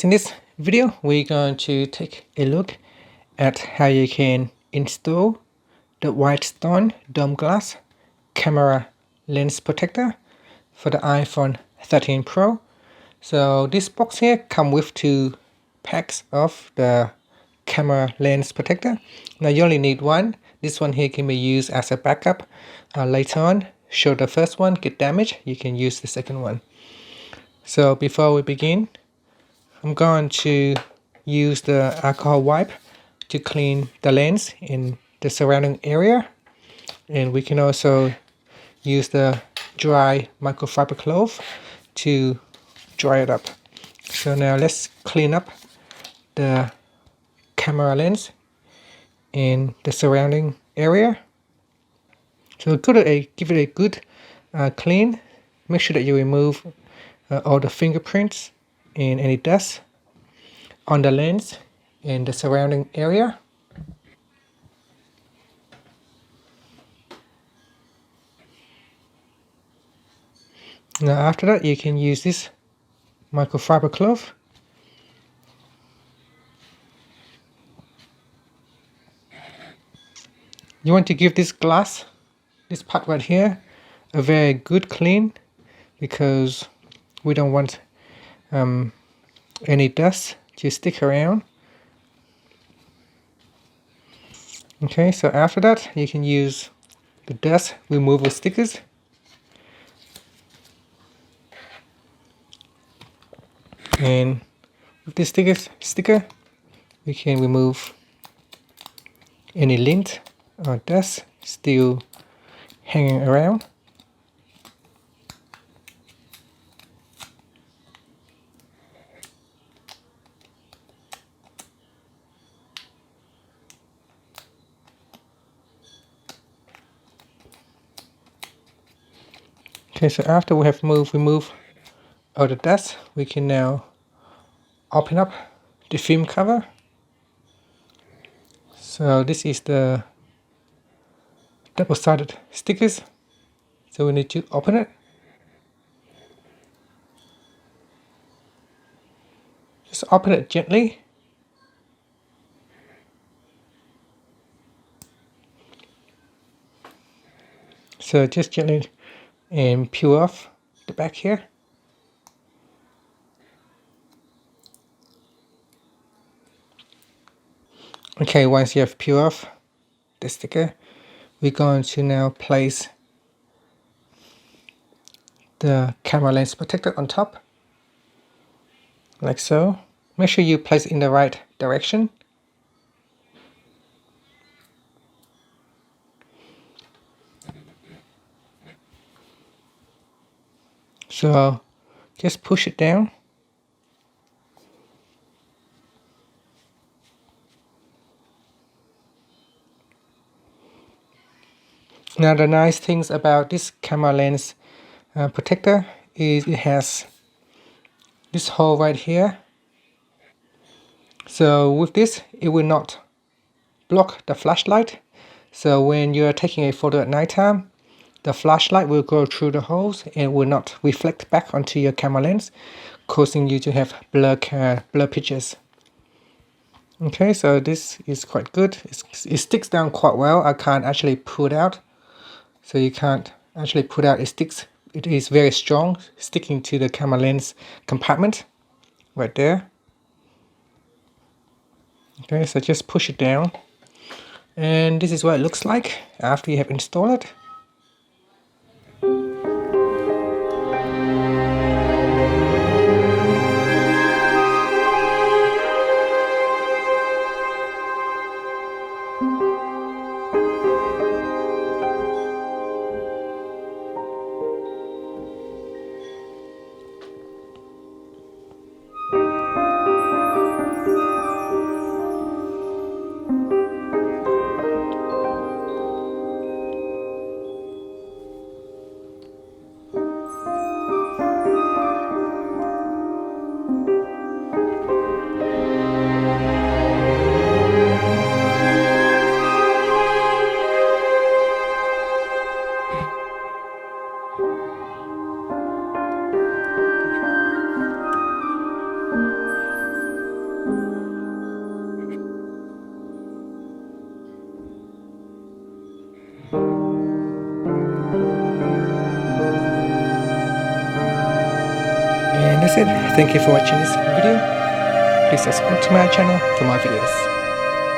In this video, we're going to take a look at how you can install the Whitestone Dome Glass camera lens protector for the iPhone 13 Pro. So this box here comes with two packs of the camera lens protector. Now you only need one. This one here can be used as a backup later on. Should the first one get damaged, you can use the second one. So before we begin, I'm going to use the alcohol wipe to clean the lens in the surrounding area, and we can also use the dry microfiber cloth to dry it up. So now let's clean up the camera lens in the surrounding area. So give it a good clean. Make sure that you remove all the fingerprints and any dust on the lens and the surrounding area. Now after that, you can use this microfiber cloth. You want to give this glass, this part right here, a very good clean, because we don't want any dust to stick around. Okay, so after that, you can use the dust removal stickers. And with this sticker, we can remove any lint or dust still hanging around. Okay, so after we have removed all the dust, we can now open up the film cover. So this is the double-sided stickers, so we need to open it. Just open it gently. So just gently and peel off the back here. Okay, once you have peeled off the sticker, we're going to now place the camera lens protector on top, like so. Make sure you place it in the right direction. So just push it down. Now the nice things about this camera lens protector is it has this hole right here. So with this, it will not block the flashlight. So when you are taking a photo at nighttime, the flashlight will go through the holes and will not reflect back onto your camera lens, causing you to have blur pictures. Okay, so this is quite good. It sticks down quite well. I can't actually pull it out. So you can't actually pull it out. It is very strong, sticking to the camera lens compartment right there. Okay, so just push it down. And this is what it looks like after you have installed it. And that's it. Thank you for watching this video. Please subscribe to my channel for more videos.